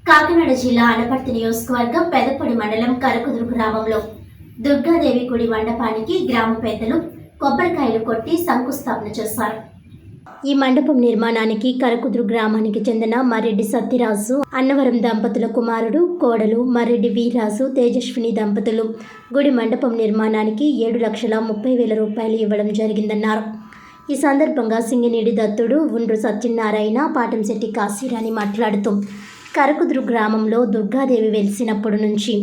కాకినాడ జిల్లా అనపర్తి నియోజకవర్గం పెదపొడి మండలం కరకుదురు గ్రామంలో దుర్గాదేవి గుడి మండపానికి గ్రామ పెద్దలు కొబ్బరికాయలు కొట్టి శంకుస్థాపన చేశారు. ఈ మండపం నిర్మాణానికి కరకుదురు గ్రామానికి చెందిన మర్రెడ్డి సత్యరాజు అన్నవరం దంపతుల కుమారుడు కోడలు మర్రెడ్డి వీర్రాజు తేజస్విని దంపతులు గుడి మండపం నిర్మాణానికి 7,30,000 రూపాయలు ఇవ్వడం జరిగిందన్నారు. ఈ సందర్భంగా సింగినేడి దత్తుడు ఉండ్రు సత్యనారాయణ పాటంశెట్టి కాశీరాణి మాట్లాడుతూ కరకుదురు గ్రామంలో దుర్గాదేవి వెలిసినప్పటి నుంచి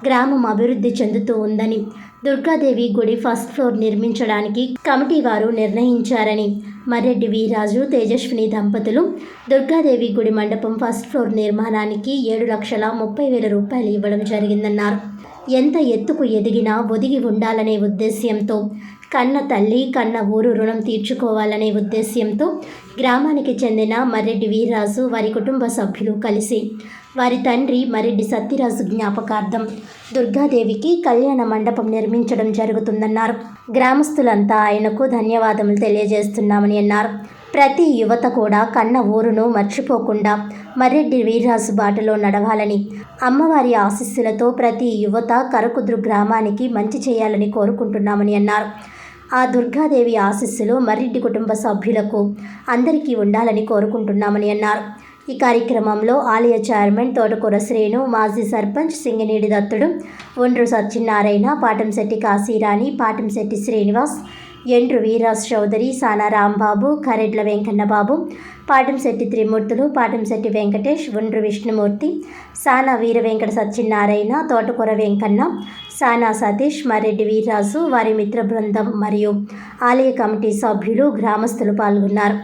గ్రామం అభివృద్ధి చెందుతూ ఉందని, దుర్గాదేవి గుడి ఫస్ట్ ఫ్లోర్ నిర్మించడానికి కమిటీ వారు నిర్ణయించారని, మర్రెడ్డి వీరాజు తేజస్విని దంపతులు దుర్గాదేవి గుడి మండపం ఫస్ట్ ఫ్లోర్ నిర్మాణానికి 7,30,000 రూపాయలు ఇవ్వడం జరిగిందన్నారు. ఎంత ఎత్తుకు ఎదిగినా ఒదిగి ఉండాలనే ఉద్దేశ్యంతో, కన్న తల్లి కన్న ఊరు రుణం తీర్చుకోవాలనే ఉద్దేశ్యంతో గ్రామానికి చెందిన మర్రెడ్డి వీర్రాజు వారి కుటుంబ సభ్యులు కలిసి వారి తండ్రి మర్రెడ్డి సత్యరాజు జ్ఞాపకార్థం దుర్గాదేవికి కళ్యాణ మండపం నిర్మించడం జరుగుతుందన్నారు. గ్రామస్తులంతా ఆయనకు ధన్యవాదములు తెలియజేస్తున్నామని అన్నారు. ప్రతి యువత కూడా కన్న ఊరును మర్చిపోకుండా మర్రెడ్డి వీర్రాజు బాటలో నడవాలని, అమ్మవారి ఆశీస్సులతో ప్రతి యువత కరకుదురు గ్రామానికి మంచి చేయాలని కోరుకుంటున్నామని అన్నారు. ఆ దుర్గాదేవి ఆశీస్సులు మర్రెడ్డి కుటుంబ సభ్యులకు అందరికీ ఉండాలని కోరుకుంటున్నామని అన్నారు. ఈ కార్యక్రమంలో ఆలయ చైర్మన్ తోటకూర శ్రేణు, మాజీ సర్పంచ్ సింగినేడి దత్తుడు, ఉండ్రు సత్యనారాయణ, పాటంశెట్టి కాశీరాణి, పాటంశెట్టి శ్రీనివాస్, ఎండ్రు వీరాజ్ చౌదరి, సానా రాంబాబు, కరెడ్ల వెంకన్నబాబు, పాటంశెట్టి త్రిమూర్తులు, పాటంశెట్టి వెంకటేష్, ఉండ్రు విష్ణుమూర్తి, సానా వీర వెంకట సత్యనారాయణ, తోటకూర వెంకన్న, సానా సతీష్, మర్రెడ్డి వీర్రాజు, వారి మిత్ర బృందం మరియు ఆలయ కమిటీ సభ్యులు, గ్రామస్తులు పాల్గొన్నారు.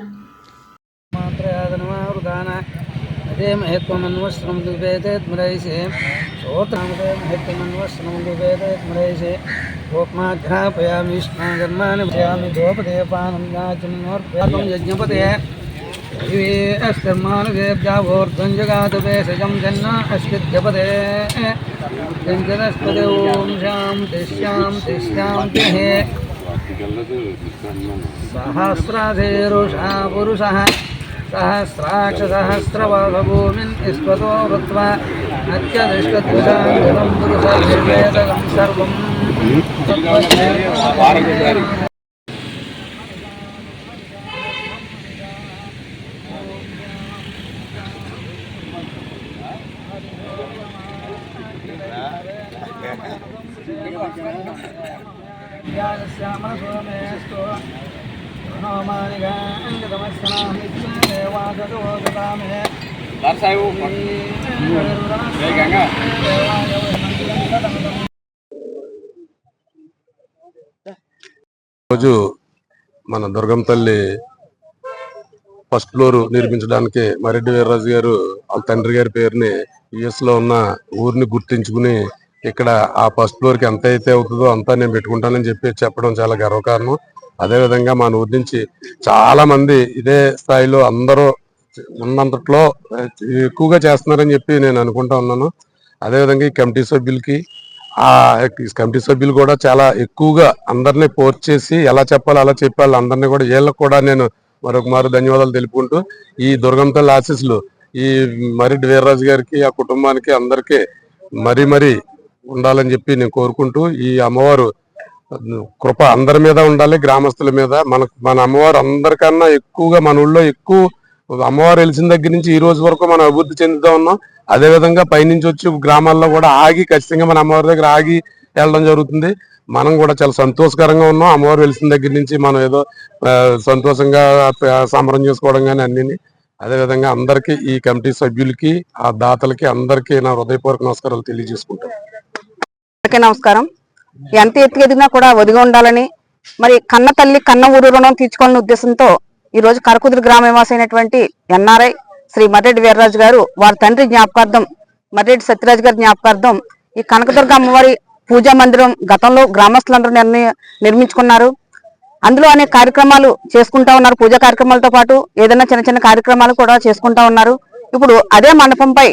स्तर्मानुदेव्यावोर्ध्वञ्जगातुपेशजं जन्ना अस्किद्यपदे जञ्जनस्पदे ॐ शान्ति शान्ति शान्तिः सहस्राधीरुषः पुरुषः सहस्राक्षसहस्रवासभूमिन् ईश्वतो वृत्वा अत्यधिष्ठद्विषाञ्जनं पुरुषवेदकं सर्वं రోజు మన దుర్గం తల్లి ఫస్ట్ ఫ్లోర్ నిర్మించడానికి మర్రెడ్డి వీర్రాజు గారు వాళ్ళ తండ్రి గారి పేరుని యుఎస్ లో ఉన్న ఊరిని గుర్తించుకుని ఇక్కడ ఆ ఫస్ట్ ఫ్లోర్ కి ఎంత అయితే అవుతుందో అంతా నేను పెట్టుకుంటానని చెప్పడం చాలా గర్వకారణం. అదేవిధంగా మన ఊరి నుంచి చాలా మంది ఇదే స్థాయిలో అందరూ ఉన్నంతట్లో ఎక్కువగా చేస్తున్నారని చెప్పి నేను అనుకుంటా ఉన్నాను. అదేవిధంగా ఈ కమిటీ సభ్యులకి కమిటీ సభ్యులు కూడా చాలా ఎక్కువగా అందరినీ పోస్ట్ చేసి ఎలా చెప్పాలో అలా చెప్పాలి అందరినీ కూడా, వీళ్ళకి కూడా నేను మరొక మారు ధన్యవాదాలు తెలుపుకుంటూ ఈ దుర్గం తల్లి ఆశీస్సులు ఈ మర్రెడ్డి వీర్రాజు గారికి ఆ కుటుంబానికి అందరికీ మరీ ఉండాలని చెప్పి నేను కోరుకుంటూ, ఈ అమ్మవారు కృప అందరి మీద ఉండాలి, గ్రామస్తుల మీద. మన అమ్మవారు అందరికన్నా ఎక్కువగా మన ఊళ్ళో ఎక్కువ అమ్మవారు వెలిసిన దగ్గర నుంచి ఈ రోజు వరకు మనం అభివృద్ధి చెందుతూ ఉన్నాం. అదేవిధంగా పైనుంచి వచ్చి గ్రామాల్లో కూడా ఆగి ఖచ్చితంగా మన అమ్మవారి దగ్గర ఆగి వెళ్ళడం జరుగుతుంది. మనం కూడా చాలా సంతోషకరంగా ఉన్నాం. అమ్మవారు వెలిసిన దగ్గర నుంచి మనం ఏదో సంతోషంగా సంబరం చేసుకోవడం కానీ అన్ని. అదేవిధంగా అందరికీ ఈ కమిటీ సభ్యులకి ఆ దాతలకి అందరికీ నా హృదయపూర్వక నమస్కారాలు తెలియజేసుకుంటాను. నమస్కారం. ఎంత ఎత్తుకెదిగినా కూడా ఒదిగి ఉండాలని, మరి కన్న తల్లి కన్న ఊరు రుణం తీర్చుకోవాలనే ఉద్దేశంతో ఈ రోజు కరకుదురు గ్రామవాసైనటువంటి ఎన్ఆర్ఐ శ్రీ మర్రెడ్డి వీర్రాజు గారు వారి తండ్రి జ్ఞాపకార్థం మర్రెడ్డి సత్యరాజు గారి జ్ఞాపకార్థం ఈ కనకదుర్గ అమ్మవారి పూజా మందిరం గతంలో గ్రామస్తులందరూ నిర్మించుకున్నారు. అందులో అనేక కార్యక్రమాలు చేసుకుంటా ఉన్నారు. పూజా కార్యక్రమాలతో పాటు ఏదైనా చిన్న కార్యక్రమాలు కూడా చేసుకుంటా ఉన్నారు. ఇప్పుడు అదే మండపంపై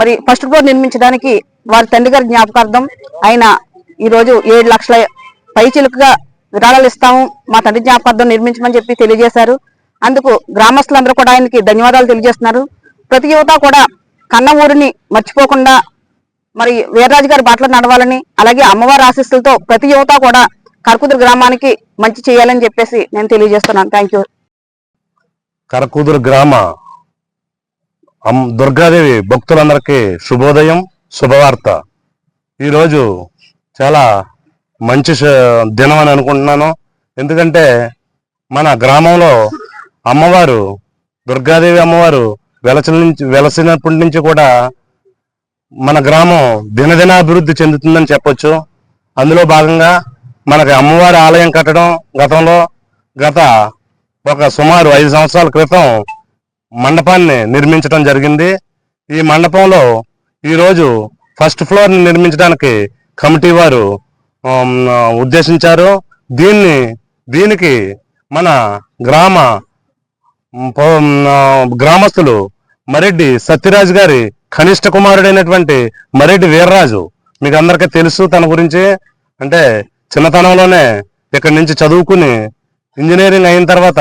మరి ఫస్ట్ ఫ్లోర్ నిర్మించడానికి వారి తండ్రి గారి జ్ఞాపకార్థం ఆయన ఈ రోజు 7 లక్షల పైచిలుకుగా విరాళాలు ఇస్తాము, మా తండ్రి జ్ఞాపకార్థం నిర్మించమని చెప్పి తెలియజేశారు. అందుకు గ్రామస్తులందరూ కూడా ఆయనకి ధన్యవాదాలు తెలియజేస్తున్నారు. ప్రతి యువత కూడా కన్న ఊరిని మర్చిపోకుండా మరి వీర్రాజు గారి బాటలో నడవాలని, అలాగే అమ్మవారి ఆశీస్సులతో ప్రతి యువత కూడా కరకుదురు గ్రామానికి మంచి చేయాలని చెప్పేసి నేను తెలియజేస్తున్నాను. Thank you. కరకుదురు గ్రామ దుర్గాదేవి భక్తులందరికీ శుభోదయం, శుభవార్త. ఈరోజు చాలా మంచి దినం అని అనుకుంటున్నాను. ఎందుకంటే మన గ్రామంలో అమ్మవారు దుర్గాదేవి అమ్మవారు వెలసినప్పటి నుంచి కూడా మన గ్రామం దినదినాభివృద్ధి చెందుతుందని చెప్పొచ్చు. అందులో భాగంగా మనకి అమ్మవారి ఆలయం కట్టడం గత సుమారు 5 సంవత్సరాల క్రితం మండపాన్ని నిర్మించడం జరిగింది. ఈ మండపంలో ఈరోజు ఫస్ట్ ఫ్లోర్ ని నిర్మించడానికి కమిటీ వారు ఉద్దేశించారు. దీనికి మన గ్రామస్తులు మరెడ్డి సత్యరాజు గారి కనిష్ట కుమారుడైనటువంటి మరెడ్డి వీర్రాజు, మీకు అందరికీ తెలుసు తన గురించి. అంటే చిన్నతనంలోనే ఇక్కడి నుంచి చదువుకుని ఇంజనీరింగ్ అయిన తర్వాత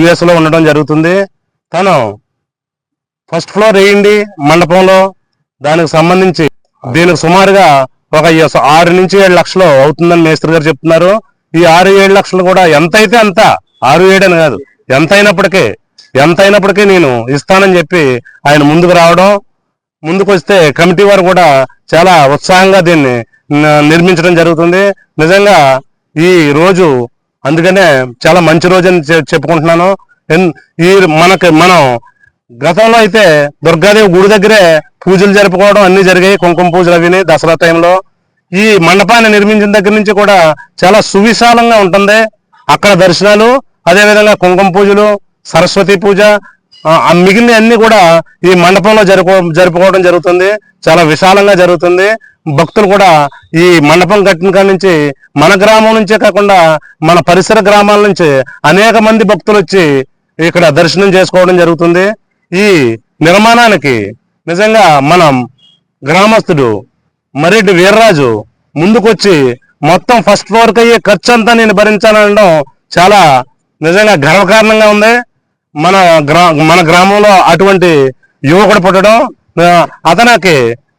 US లో ఉండడం జరుగుతుంది. తను ఫస్ట్ ఫ్లోర్ వేయండి మండపంలో, దానికి సంబంధించి దీనికి సుమారుగా ఒక 6 నుంచి 7 లక్షలు అవుతుందని మేస్త్రి గారు చెప్తున్నారు. ఈ 6-7 లక్షలు కూడా ఎంతైతే అంత, 6-7 అని కాదు, ఎంతైనప్పటికీ నేను ఇస్తానని చెప్పి ఆయన ముందుకు వస్తే కమిటీ వారు కూడా చాలా ఉత్సాహంగా దీన్ని నిర్మించడం జరుగుతుంది. నిజంగా ఈ రోజు అందుకనే చాలా మంచి రోజు అని చెప్పుకుంటున్నాను. మనం గతంలో అయితే దుర్గాదేవి గుడి దగ్గరే పూజలు జరుపుకోవడం అన్ని జరిగాయి, కుంకుమ పూజలు అవిని దసరా టైంలో. ఈ మండపాన్ని నిర్మించిన దగ్గర నుంచి కూడా చాలా సువిశాలంగా ఉంటుంది. అక్కడ దర్శనాలు, అదేవిధంగా కుంకుమ పూజలు, సరస్వతి పూజ, మిగిలిన అన్ని కూడా ఈ మండపంలో జరుపుకోవడం జరుగుతుంది. చాలా విశాలంగా జరుగుతుంది. భక్తులు కూడా ఈ మండపం కట్టిన కాడి నుంచి మన గ్రామం నుంచే కాకుండా మన పరిసర గ్రామాల నుంచి అనేక మంది భక్తులు వచ్చి ఇక్కడ దర్శనం చేసుకోవడం జరుగుతుంది. ఈ నిర్మాణానికి నిజంగా మనం గ్రామస్తుడు మరెడ్డి వీర్రాజు ముందుకొచ్చి మొత్తం ఫస్ట్ ఫ్లోర్కి అయ్యే ఖర్చు అంతా నేను భరించాలనడం చాలా నిజంగా గర్వకారణంగా ఉంది. మన గ్రామంలో అటువంటి యువకుడు పుట్టడం, అతనికి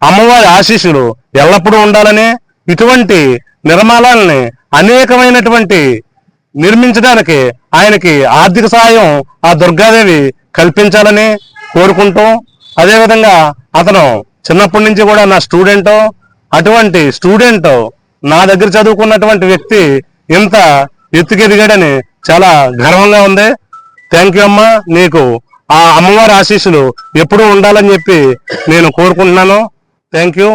అమ్మవారి ఆశీస్సులు ఎల్లప్పుడూ ఉండాలని, ఇటువంటి నిర్మాణాలని అనేకమైనటువంటి నిర్మించడానికి ఆయనకి ఆర్థిక సహాయం ఆ దుర్గాదేవి కల్పించాలని కోరుకుంటూ, అదేవిధంగా అతను చిన్నప్పటి నుంచి కూడా నా స్టూడెంట్, అటువంటి స్టూడెంట్ నా దగ్గర చదువుకున్నటువంటి వ్యక్తి ఇంత ఎత్తుకెదిగాడని చాలా గర్వంగా ఉంది. థ్యాంక్ యూ అమ్మా, నీకు ఆ అమ్మవారి ఆశీస్సులు ఎప్పుడూ ఉండాలని చెప్పి నేను కోరుకుంటున్నాను. Thank you.